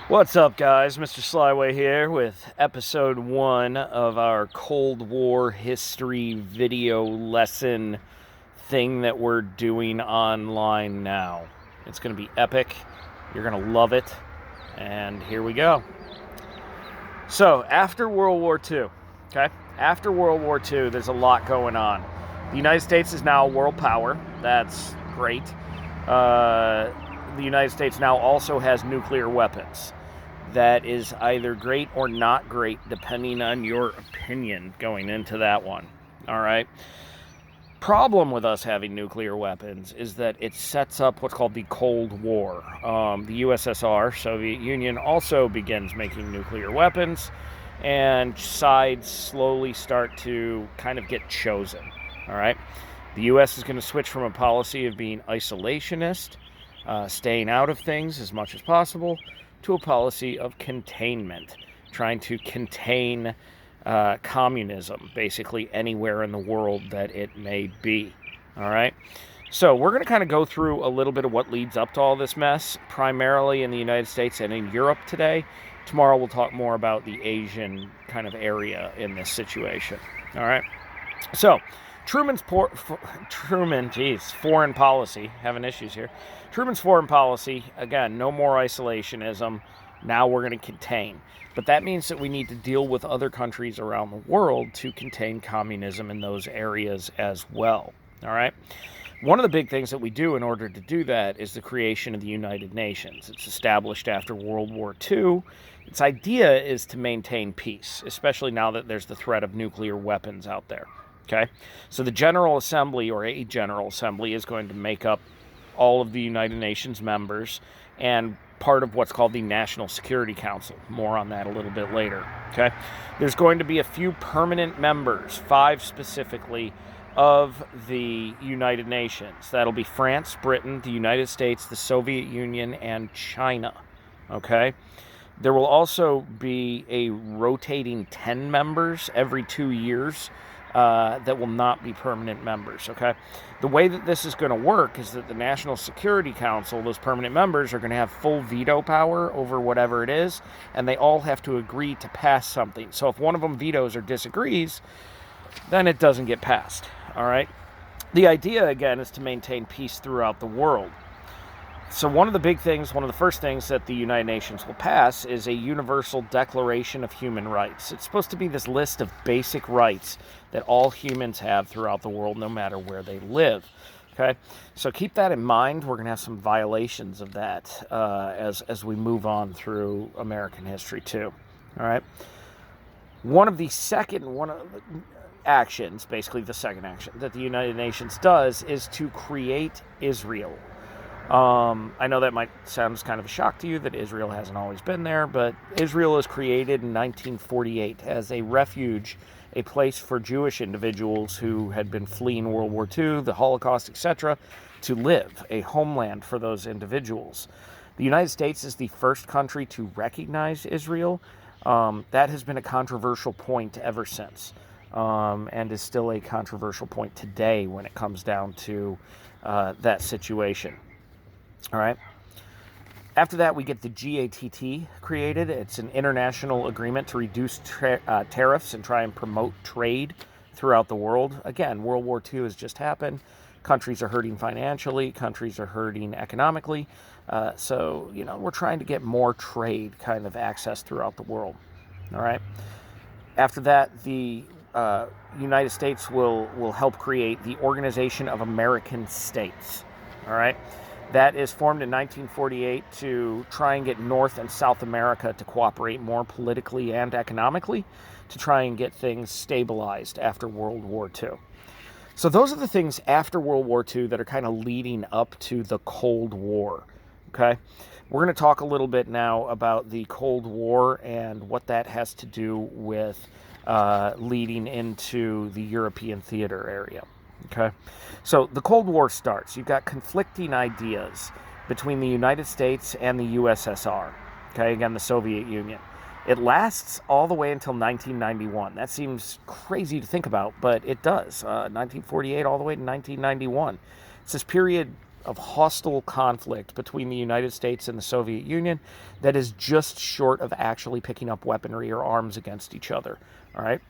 What's up, guys? Mr. Slyway here with episode 1 of our Cold War history video lesson thing that we're doing online now. It's going to be epic. You're going to love it. And here we go. So, after World War II, okay? After World War II, there's a lot going on. The United States is now a world power. That's great. The United States now also has nuclear weapons. That is either great or not great, depending on your opinion going into that one. All right. Problem with us having nuclear weapons is that it sets up what's called the Cold War. The USSR, Soviet Union, also begins making nuclear weapons, and sides slowly start to kind of get chosen. All right. The U.S. is going to switch from a policy of being isolationist, staying out of things as much as possible, to a policy of containment, trying to contain communism, basically anywhere in the world that it may be. All right? So we're going to kind of go through a little bit of what leads up to all this mess, primarily in the United States and in Europe today. Tomorrow we'll talk more about the Asian kind of area in this situation. All right? So Truman's foreign policy, having issues here. Truman's foreign policy, again, no more isolationism. Now we're going to contain. But that means that we need to deal with other countries around the world to contain communism in those areas as well. All right? One of the big things that we do in order to do that is the creation of the United Nations. It's established after World War II. Its idea is to maintain peace, especially now that there's the threat of nuclear weapons out there. Okay, so the General Assembly, or a General Assembly, is going to make up all of the United Nations members and part of what's called the National Security Council. More on that a little bit later. Okay, there's going to be a few permanent members, 5 specifically, of the United Nations. That'll be France, Britain, the United States, the Soviet Union, and China. Okay, there will also be a rotating 10 members every 2 years. That will not be permanent members, okay? The way that this is going to work is that the National Security Council, those permanent members, are going to have full veto power over whatever it is, and they all have to agree to pass something. So if one of them vetoes or disagrees, then it doesn't get passed, all right? The idea, again, is to maintain peace throughout the world. So one of the first things that the United Nations will pass is a Universal Declaration of Human Rights. It's supposed to be this list of basic rights that all humans have throughout the world, no matter where they live. Okay, so keep that in mind. We're going to have some violations of that as we move on through American history too. All right. One of the actions, basically the second action that the United Nations does, is to create Israel. I know that might sound kind of a shock to you that Israel hasn't always been there, but Israel was created in 1948 as a refuge, a place for Jewish individuals who had been fleeing World War II, the Holocaust, etc., to live, a homeland for those individuals. The United States is the first country to recognize Israel. That has been a controversial point ever since, and is still a controversial point today when it comes down to that situation. All right. After that, we get the GATT created. It's an international agreement to reduce tariffs and try and promote trade throughout the world. Again, World War II has just happened. Countries are hurting financially. Countries are hurting economically. So, we're trying to get more trade kind of access throughout the world. All right. After that, the United States will help create the Organization of American States. All right. That is formed in 1948 to try and get North and South America to cooperate more politically and economically to try and get things stabilized after World War II. So those are the things after World War II that are kind of leading up to the Cold War, okay? We're going to talk a little bit now about the Cold War and what that has to do with leading into the European theater area. Okay, so the Cold War starts. You've got conflicting ideas between the United States and the USSR. Okay, again, the Soviet Union. It lasts all the way until 1991. That seems crazy to think about, but it does. 1948 all the way to 1991. It's this period of hostile conflict between the United States and the Soviet Union that is just short of actually picking up weaponry or arms against each other. All right.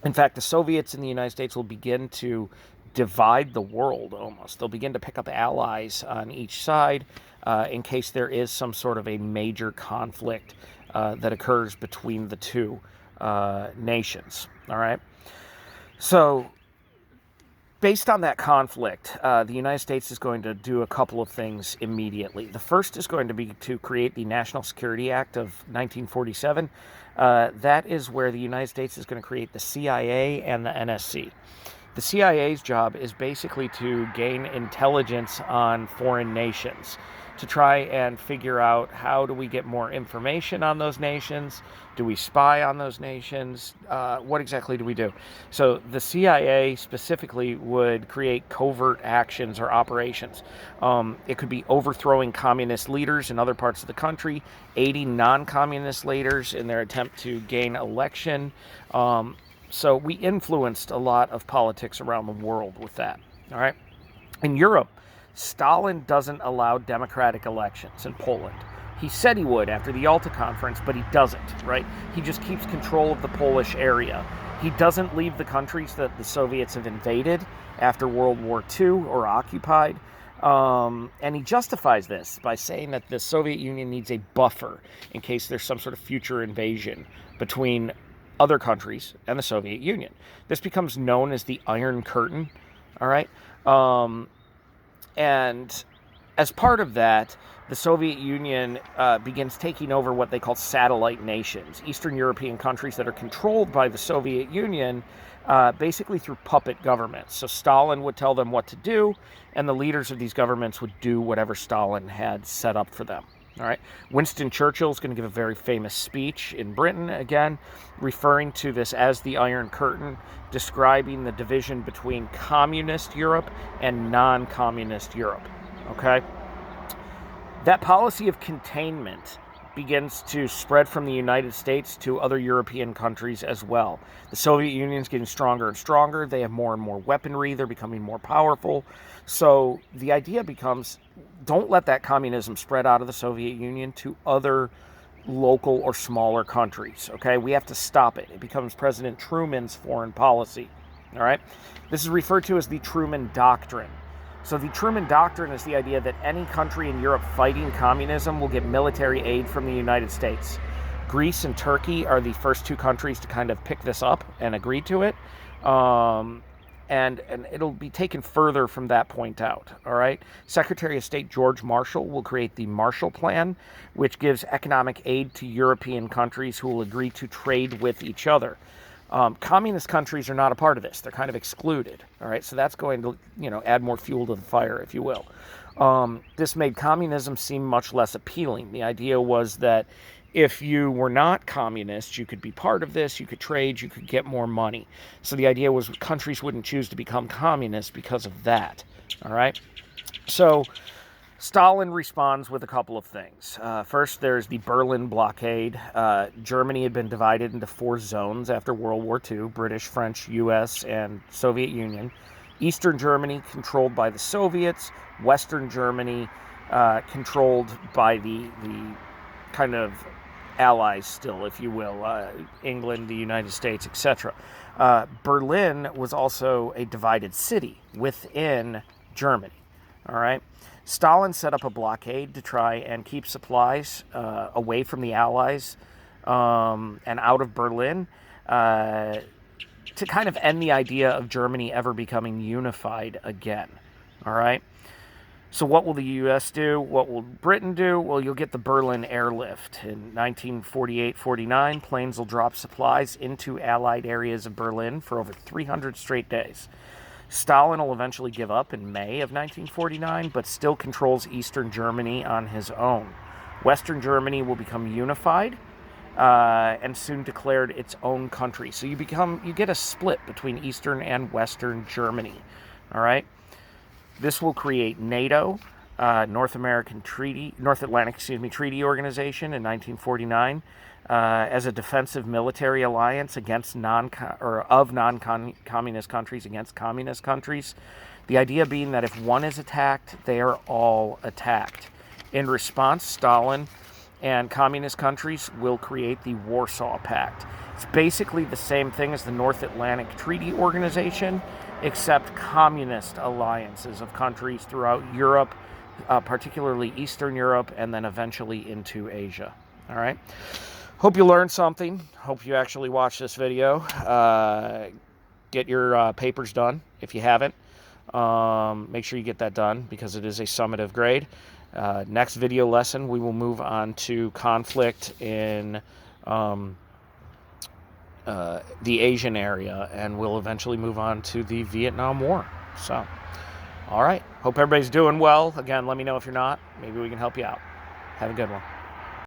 In fact, the Soviets and the United States will begin to divide the world almost. They'll begin to pick up allies on each side in case there is some sort of a major conflict that occurs between the two nations. All right. So, based on that conflict, the United States is going to do a couple of things immediately. The first is going to be to create the National Security Act of 1947. That is where the United States is going to create the CIA and the NSC. The CIA's job is basically to gain intelligence on foreign nations, to try and figure out how do we get more information on those nations, do we spy on those nations, what exactly do we do? So the CIA specifically would create covert actions or operations. It could be overthrowing communist leaders in other parts of the country, aiding non-communist leaders in their attempt to gain election. So we influenced a lot of politics around the world with that, all right? In Europe, Stalin doesn't allow democratic elections in Poland. He said he would after the Yalta Conference, but he doesn't, right? He just keeps control of the Polish area. He doesn't leave the countries that the Soviets have invaded after World War II or occupied. And he justifies this by saying that the Soviet Union needs a buffer in case there's some sort of future invasion between other countries and the Soviet Union. This becomes known as the Iron Curtain, all right? And as part of that, the Soviet Union begins taking over what they call satellite nations, Eastern European countries that are controlled by the Soviet Union, basically through puppet governments. So Stalin would tell them what to do, and the leaders of these governments would do whatever Stalin had set up for them. All right. Winston Churchill is going to give a very famous speech in Britain, again, referring to this as the Iron Curtain, describing the division between communist Europe and non-communist Europe. Okay. That policy of containment begins to spread from the United States to other European countries as well. The Soviet Union is getting stronger and stronger. They have more and more weaponry. They're becoming more powerful. So the idea becomes, don't let that communism spread out of the Soviet Union to other local or smaller countries, okay? We have to stop it. It becomes President Truman's foreign policy, all right? This is referred to as the Truman Doctrine. So the Truman Doctrine is the idea that any country in Europe fighting communism will get military aid from the United States. Greece and Turkey are the first two countries to kind of pick this up and agree to it. And it'll be taken further from that point out, all right? Secretary of State George Marshall will create the Marshall Plan, which gives economic aid to European countries who will agree to trade with each other. Communist countries are not a part of this. They're kind of excluded, all right? So that's going to, add more fuel to the fire, if you will. This made communism seem much less appealing. The idea was that if you were not communist, you could be part of this, you could trade, you could get more money. So the idea was countries wouldn't choose to become communist because of that, all right? So Stalin responds with a couple of things. First, there's the Berlin blockade. Germany had been divided into 4 zones after World War II, British, French, U.S., and Soviet Union. Eastern Germany controlled by the Soviets, Western Germany controlled by the kind of allies still, if you will, England, the United States, etc. Berlin was also a divided city within Germany, all right? Stalin set up a blockade to try and keep supplies away from the Allies and out of Berlin to kind of end the idea of Germany ever becoming unified again, all right? So what will the U.S. do? What will Britain do? Well, you'll get the Berlin airlift. In 1948-49, planes will drop supplies into Allied areas of Berlin for over 300 straight days. Stalin will eventually give up in May of 1949, but still controls Eastern Germany on his own. Western Germany will become unified and soon declared its own country. So you get a split between Eastern and Western Germany. All right? This will create NATO, North Atlantic Treaty Organization in 1949, as a defensive military alliance against non-communist countries against communist countries. The idea being that if one is attacked, they are all attacked. In response, Stalin and communist countries will create the Warsaw Pact. It's basically the same thing as the North Atlantic Treaty Organization, except communist alliances of countries throughout Europe, particularly Eastern Europe, and then eventually into Asia. All right. Hope you learned something. Hope you actually watched this video. Get your papers done if you haven't. Make sure you get that done because it is a summative grade. Next video lesson, we will move on to conflict in the Asian area, and we'll eventually move on to the Vietnam War. So, all right. Hope everybody's doing well. Again, let me know if you're not. Maybe we can help you out. Have a good one.